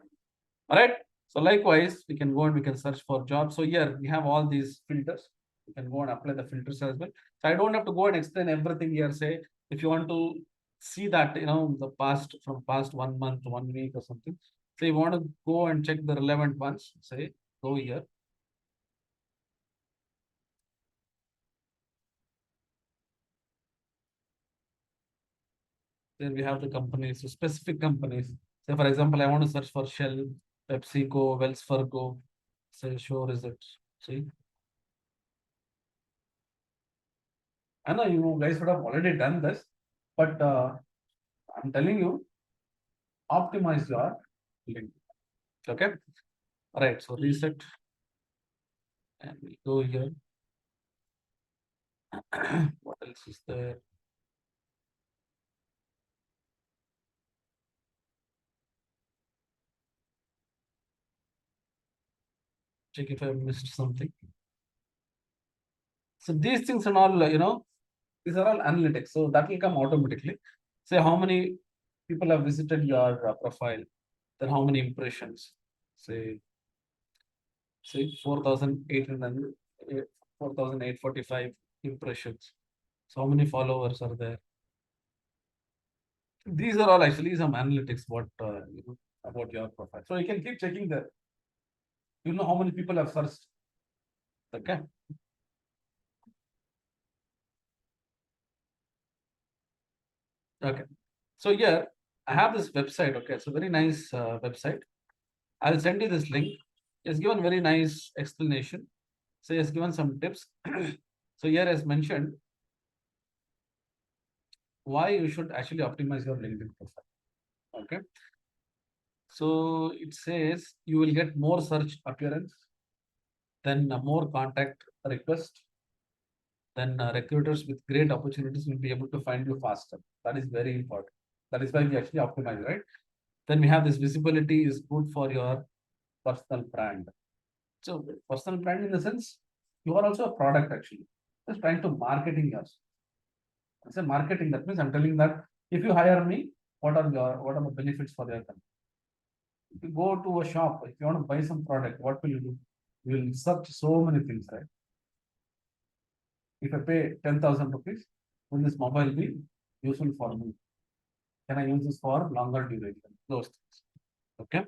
All right. So likewise, we can go and we can search for jobs. So here we have all these filters. You can go and apply the filters as well. So I don't have to go and explain everything here. Say if you want to see that, the past from past 1 month, 1 week or something. So you want to go and check the relevant ones. Say go here. Then we have the companies, so specific companies. Say for example, I want to search for Shell, PepsiCo, Wells Fargo. Say show results. See. I know you guys would have already done this, but I'm telling you, optimize your link. Okay. All right. So reset and we go here. What else is there? Check if I missed something. So these things are all, these are all analytics. So that will come automatically. Say how many people have visited your profile, then how many impressions. Say 4,800, 4,845 impressions. So how many followers are there? These are all actually some analytics what about your profile. So you can keep checking that. You know how many people have searched. Okay. Okay. So here I have this website. Okay. It's a very nice website. I'll send you this link. It's given very nice explanation. So it's given some tips. So here as mentioned, why you should actually optimize your LinkedIn profile. Okay. So it says you will get more search appearance, then more contact request, then recruiters with great opportunities will be able to find you faster. That is very important. That is why we actually optimize, right? Then we have this visibility is good for your personal brand. So personal brand in the sense you are also a product actually. Just trying to marketing yours. I say marketing. That means I'm telling that if you hire me, what are the benefits for your company? If you go to a shop, if you want to buy some product, what will you do? You will search so many things, right? If I pay 10,000 rupees, will this mobile be useful for me? Can I use this for longer duration? Those things. Okay.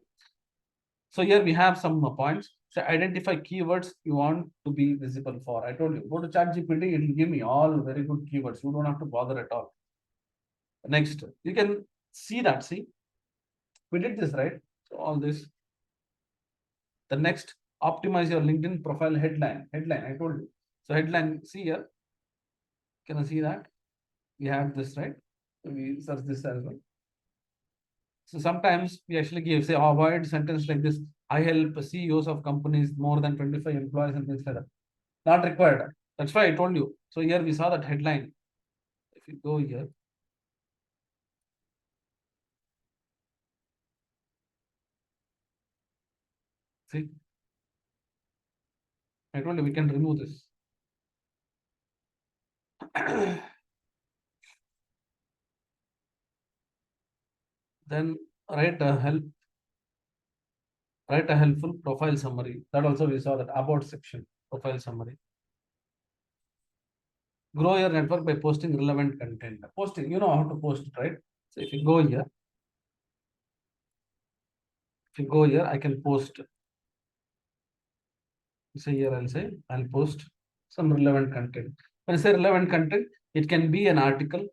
So here we have some points. So identify keywords you want to be visible for. I told you, go to ChatGPT, it will give me all very good keywords. You don't have to bother at all. Next, you can see that. See, we did this, right? So all this. The next, optimize your LinkedIn profile headline. Headline, I told you. So headline, see here. Can I see that? We have this, right? So we search this as well. So sometimes we actually give, say, avoid sentence like this. I help CEOs of companies more than 25 employees and things like that. Not required. That's why I told you. So here we saw that headline. If you go here, see, I told you we can remove this. Then write a helpful profile summary. That also we saw that about section, profile summary. Grow your network by posting relevant content. Posting, you know how to post it, right? So if you go here, I can post. Say here, I'll post some relevant content. When I say relevant content, it can be an article,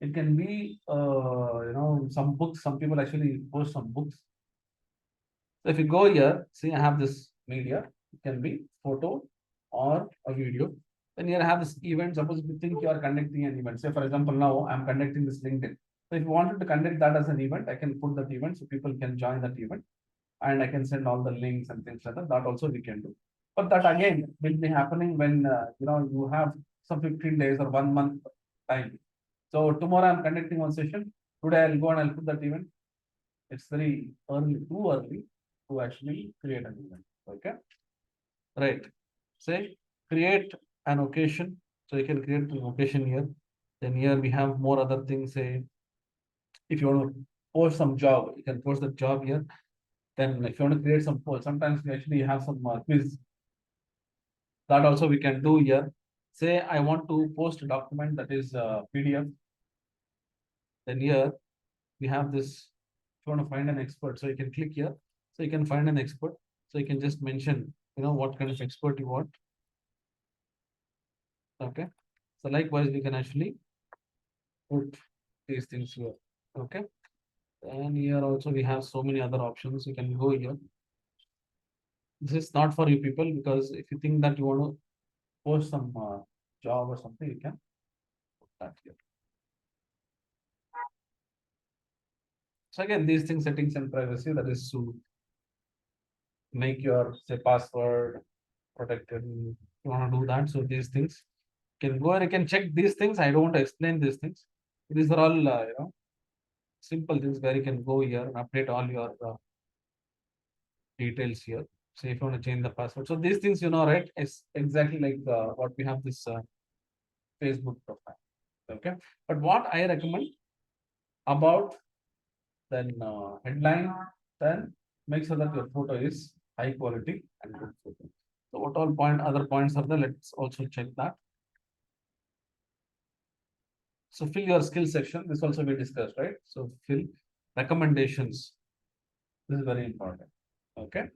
it can be some books. Some people actually post some books. So if you go here, see, I have this media. It can be photo or a video. Then here I have this event. Suppose if you think you are conducting an event, say for example, now I'm conducting this LinkedIn. So if you wanted to conduct that as an event, I can put that event so people can join that event, and I can send all the links and things like that. That also we can do. But that again will be happening when you have some 15 days or 1 month time. So tomorrow I'm conducting one session. Today I'll go and I'll put that event. It's very early, too early to actually create an event. Okay. Right. Say create an occasion. So you can create an occasion here. Then here we have more other things. Say if you want to post some job, you can post the job here. Then if you want to create some poll, sometimes we actually have some quiz. That also we can do here. Say I want to post a document that is PDF. Then here we have this. If you want to find an expert, so you can click here. So you can find an expert. So you can just mention, what kind of expert you want. Okay. So likewise, we can actually put these things here. Okay. And here also we have so many other options. You can go here. This is not for you people, because if you think that you want to post some job or something, you can put that here. So again, these things, settings and privacy, that is to make your, say, password protected. You want to do that. So these things can go and you can check these things. I don't want to explain these things. These are all, simple things where you can go here and update all your details here. So if you want to change the password. So these things, right, is exactly like what we have this Facebook profile. Okay. But what I recommend about then headline, then make sure that your photo is high quality and good photo. So what all other points are there? Let's also check that. So fill your skill section. This also we discussed, right? So fill recommendations. This is very important. Okay.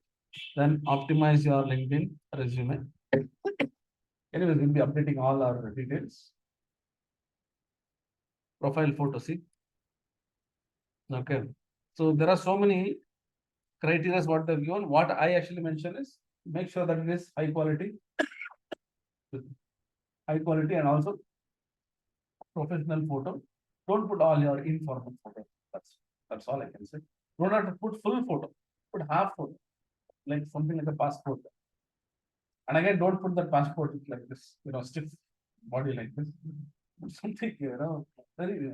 Then optimize your LinkedIn resume. Anyway, we'll be updating all our details. Profile photo, see. Okay. So there are so many criteria what they've given. What I actually mentioned is make sure that it is high quality, and also professional photo. Don't put all your informal photo. That's all I can say. Don't have to put full photo. Put half photo, like something like a passport. And again, don't put the passport like this, stiff body like this. Something, very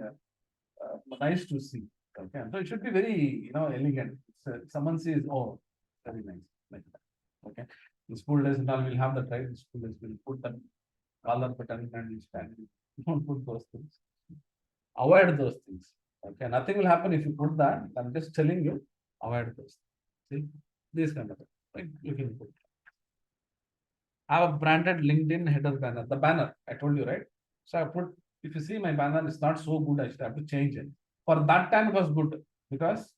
nice to see. Okay. So it should be very, elegant. So someone says, oh, very nice, like that. Okay. In school days and all, we'll have that, right? In school days, we'll put the collar button and we'll stand. Don't put those things. Avoid those things. Okay. Nothing will happen if you put that. I'm just telling you. avoid this. See, this kind of thing. Right? You can put. I have a branded LinkedIn header banner. The banner, I told you, right? So I put, if you see my banner is not so good, I should have to change it. For that time, it was good because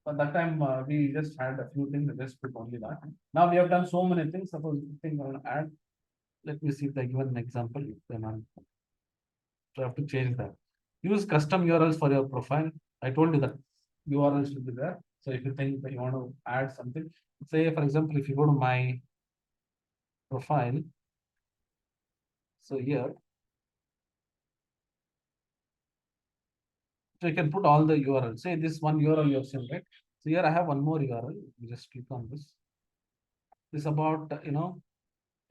for that time we just had a few things, just put only that. Now we have done so many things. Suppose thing I want to add. Let me see if they given an example. Then so I have to change that. Use custom URLs for your profile. I told you that URL should be there. So if you think that you want to add something, say for example, if you go to my profile, so here, so you can put all the URL. Say this one URL you have seen, right? So here I have one more URL. You just click on this. This about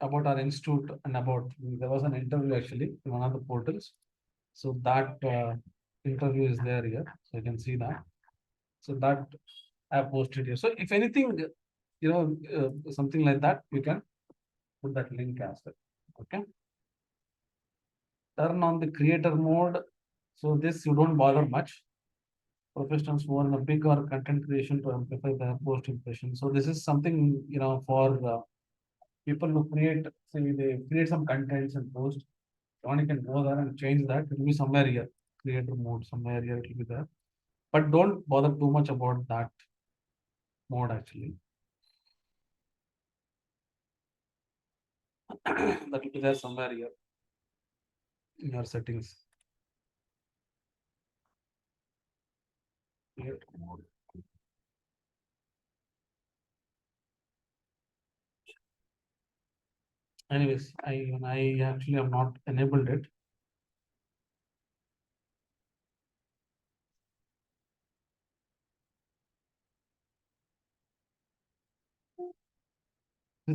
about our institute and about there was an interview actually in one of the portals. So that interview is there here. So you can see that. So that I have posted here. So if anything, something like that, you can put that link as well. Okay. Turn on the creator mode. So this you don't bother much. Professionals who are in a big or content creation to amplify their post impression. So this is something for people who create, say they create some contents and post. One can go there and change that. It will be somewhere here. Creator mode somewhere here. It will be there. But don't bother too much about that mode actually. That will be there somewhere here in your settings. Creator mode. Anyways, I actually have not enabled it.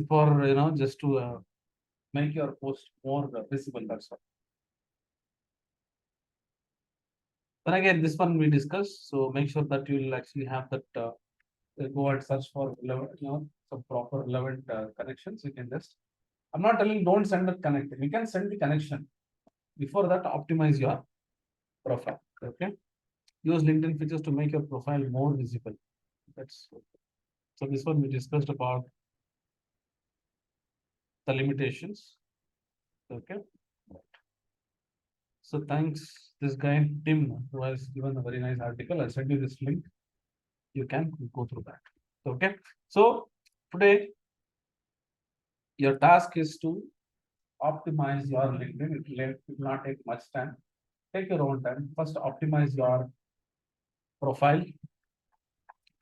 For just to make your post more visible. That's all. Then again, this one we discussed. So make sure that you will actually have that. Go and search for some proper relevant connections. You can just. I'm not telling don't send the connection. You can send the connection. Before that, optimize your profile. Okay. Use LinkedIn features to make your profile more visible. That's so. This one we discussed about the limitations. Okay. So thanks this guy Tim who has given a very nice article. I'll send you this link. You can go through that. Okay. So today your task is to optimize your LinkedIn. It will not take much time. Take your own time. First, optimize your profile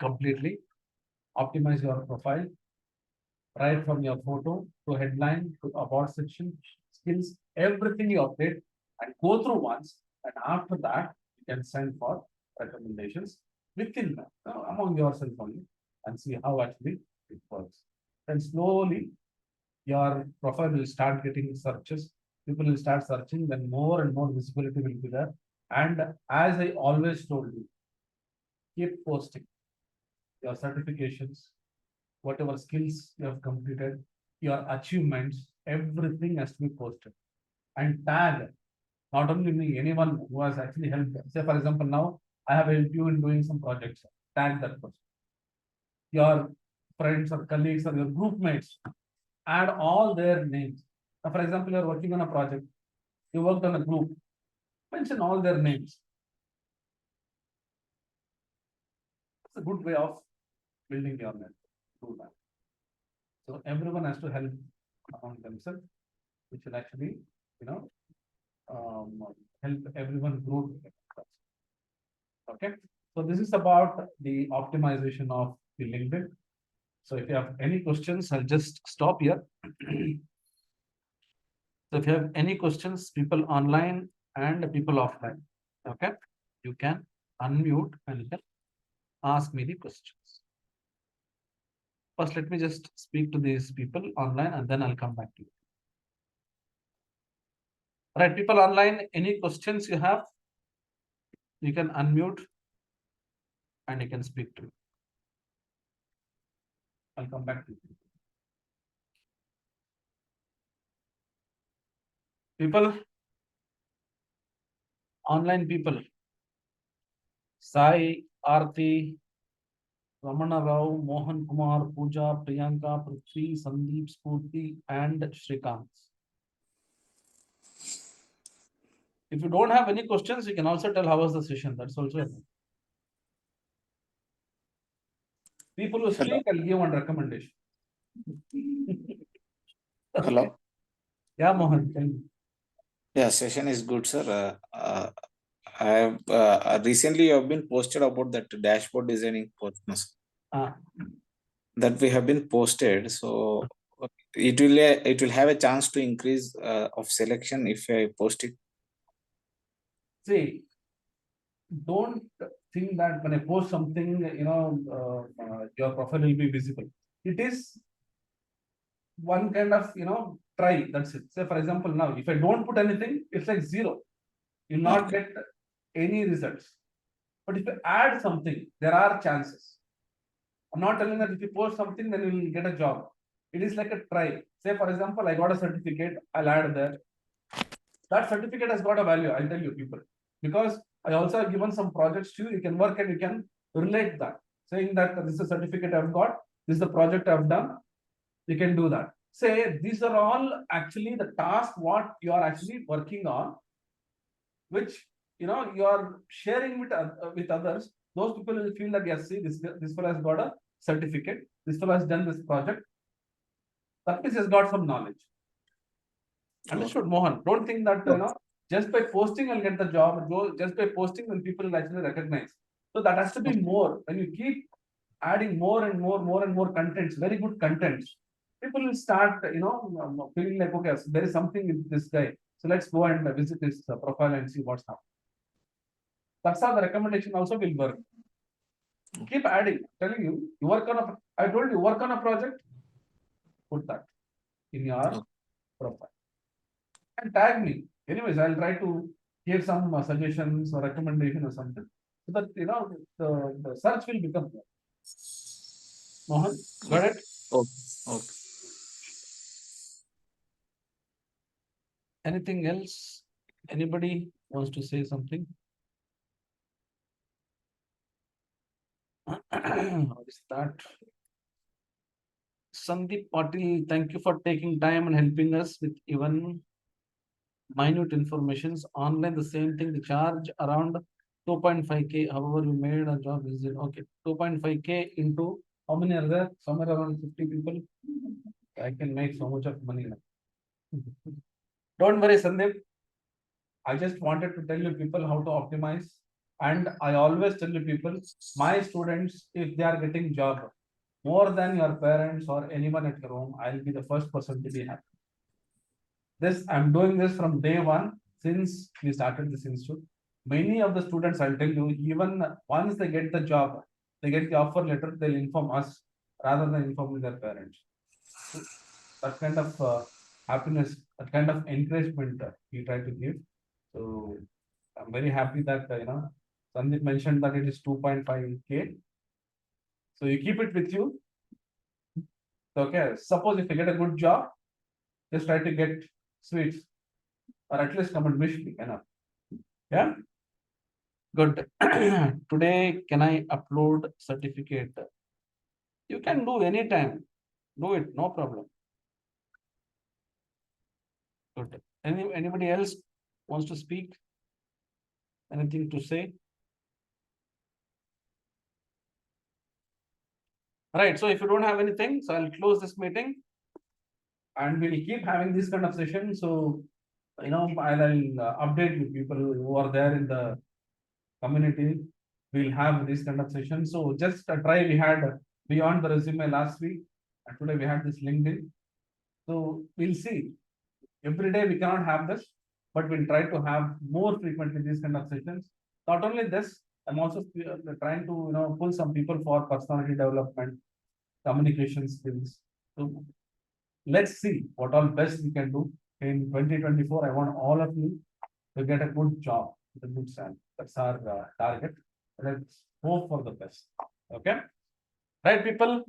completely. Optimize your profile right from your photo to headline to about section, skills, everything you update and go through once. And after that, you can send for recommendations within among yourself only and see how actually it works. And slowly your profile will start getting searches. People will start searching, then more and more visibility will be there. And as I always told you, keep posting your certifications, whatever skills you have completed, your achievements, everything has to be posted. And tag not only me, anyone who has actually helped. Say, for example, now I have helped you in doing some projects. Tag that person. Your friends or colleagues or your group mates, add all their names. Now, for example, you're working on a project, you worked on a group, mention all their names. It's a good way of building your network. Do that. So everyone has to help among themselves, which will actually, you know, help everyone grow together. Okay. So this is about the optimization of the LinkedIn. So if you have any questions, I'll just stop here. So if you have any questions, people online and people offline, okay, you can unmute and you can ask me the questions. First, let me just speak to these people online and then I'll come back to you. All right, people online, any questions you have, you can unmute and you can speak to me. I'll come back to you. People, online people, Sai, Aarti, Ramana Rao, Mohan Kumar, Pooja, Priyanka, Prithvi, Sandeep, Spurti, and Shrikant. If you don't have any questions, you can also tell how was the session. That's also enough. People who speak, I'll give one recommendation. Hello. Yeah, Mohan, tell me. Yeah, session is good, sir. I have recently you have been posted about that dashboard designing course, no, sir, Ah, that we have been posted. So it will have a chance to increase of selection if I post it. see, don't think that when I post something, your profile will be visible. It is one kind of, try. That's it. Say, for example, now, if I don't put anything, it's like zero. You'll not Okay. get any results. But if you add something, there are chances. I'm not telling that if you post something, then you will get a job. It is like a try. Say, for example, I got a certificate, I'll add there. That certificate has got a value, I'll tell you, people. Because I also have given some projects to you, you can work and you can relate that. Saying that this is a certificate I've got, this is the project I've done, you can do that. Say, these are all actually the task what you are actually working on, which you are sharing with others. Those people will feel that yes, see, this fellow has got a certificate, this fellow has done this project, that means he's got some knowledge. Understood, Mohan? Don't think that just by posting I'll get the job. Just by posting when people will actually recognize. So that has to be more. When you keep adding more and more contents, very good contents, people will start feeling like, okay, so there is something with this guy. So let's go and visit his profile and see what's happening. That's how the recommendation also will work. Keep adding. Telling you, you work on a. I told you, work on a project. Put that in your profile and tag me. Anyways, I'll try to give some suggestions or recommendation or something so that the search will become there. Mohan, got it? Okay. Okay. Anything else? Anybody wants to say something? What is that? Sandeep Patil, thank you for taking time and helping us with even minute informations. Online, the same thing, the charge around 2.5K. However, we made a job is it okay? 2.5K into how many are there? Somewhere around 50 people. I can make so much of money now. Don't worry, Sandeep. I just wanted to tell you people how to optimize. And I always tell you people, my students, if they are getting job more than your parents or anyone at your home, I'll be the first person to be happy. This I'm doing this from day one since we started this institute. Many of the students, I'll tell you, even once they get the job, they get the offer letter, they'll inform us rather than informing their parents. So that kind of happiness, that kind of encouragement we try to give. So I'm very happy that Sandeep mentioned that it is 2.5K. So you keep it with you. Okay. Suppose if you get a good job, just try to get sweets or at least come and wish me enough. Yeah. Good. Today, can I upload certificate? You can do anytime. Do it, no problem. Good. Anybody else wants to speak? Anything to say? Right. So if you don't have anything, so I'll close this meeting and we'll keep having this kind of session. So, I'll update you people who are there in the community. We'll have this kind of session. So just a try. We had beyond the resume last week, and today we had this LinkedIn. So we'll see. Every day we cannot have this, but we'll try to have more frequently these kind of sessions. Not only this, I'm also trying to pull some people for personality development, communication skills. So let's see what all best we can do in 2024. I want all of you to get a good job, with a good salary. That's our target. Let's hope for the best. Okay, right, people.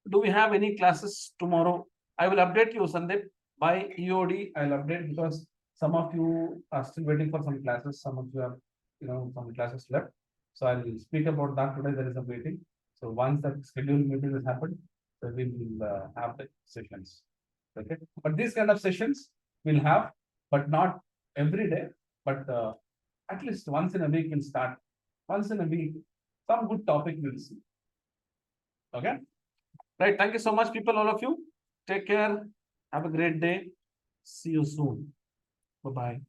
Do we have any classes tomorrow? I will update you, Sandeep. By EOD, I'll update because some of you are still waiting for some classes. Some of you have, some classes left. So I will speak about that today. There is a meeting. So once that scheduled meeting has happened, then we will have the sessions. Okay, but these kind of sessions we'll have, but not every day, but at least once in a week we'll start. Once in a week, some good topic we'll see. Okay, right. Thank you so much, people, all of you. Take care. Have a great day. See you soon. Bye bye.